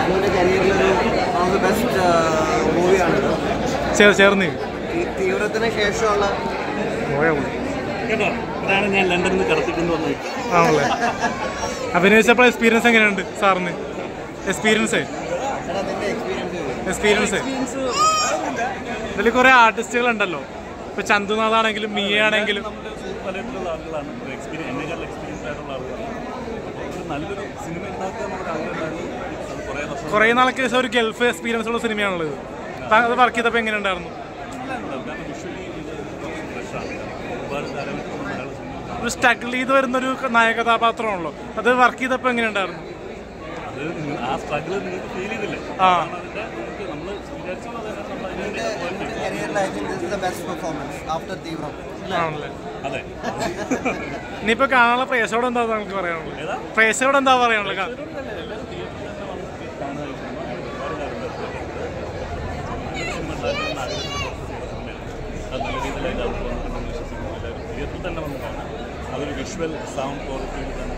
അനുവിൻ്റെ കരിയറിലൊരു one of the best മൂവിയാണ്. ചേർന്ന് തീവ്രത്തിന് ശേഷമുള്ള കേട്ടോ, അതാണ് ഞാൻ ലണ്ടനിൽ നിന്ന് കടത്തിക്കൊണ്ട് വന്നത്. ആണല്ലേ? അഭിനയിച്ചപ്പോൾ എക്സ്പീരിയൻസ് എങ്ങനെയുണ്ട് സാറിന്? എക്സ്പീരിയൻസ് ഇതിൽ കുറേ ആർട്ടിസ്റ്റുകളുണ്ടല്ലോ. ഇപ്പോൾ ചന്തുനാഥ് ആണെങ്കിലും മിയ ആണെങ്കിലും പലയിട്ടുള്ള ആളുകളാണ്. എന്നെക്കാൾ എക്സ്പീരിയൻസ് ആയിട്ടുള്ള ആളുകളാണ്. ഒരു നല്ലൊരു സിനിമ ഉണ്ടാക്കുക എന്നൊരു ആഗ്രഹമായിരുന്നു. കുറേ നാൾക്ക് ശേഷം ഒരു ഗൾഫ് എക്സ്പീരിയൻസ് ഉള്ള സിനിമയാണുള്ളത്. അത് വർക്ക് ചെയ്തപ്പോൾ എങ്ങനെ ഉണ്ടായിരുന്നു? ഒരു സ്ട്രഗിൾ ചെയ്ത് വരുന്നൊരു നായക കഥാപാത്രമാണല്ലോ. അത് വർക്ക് ചെയ്തപ്പോൾ എങ്ങനെ ഉണ്ടായിരുന്നു? ആ സ്ട്രഗിൾ നിങ്ങൾക്ക് ഫീൽ ചെയ്തില്ലേ? അതെ. ഇനിയിപ്പോ കാണാനുള്ള പ്രേക്ഷകരോട് എന്താ നമുക്ക് പറയാനുള്ളത്? പ്രേക്ഷകരോട് എന്താ പറയാനുള്ളത്? നല്ല രീതിയിൽ അതിൻ്റെ തിയേറ്ററിൽ തന്നെ വന്ന് കാണാം. അതൊരു വിഷ്വൽ സൗണ്ട് ക്വാളിറ്റിയിൽ തന്നെ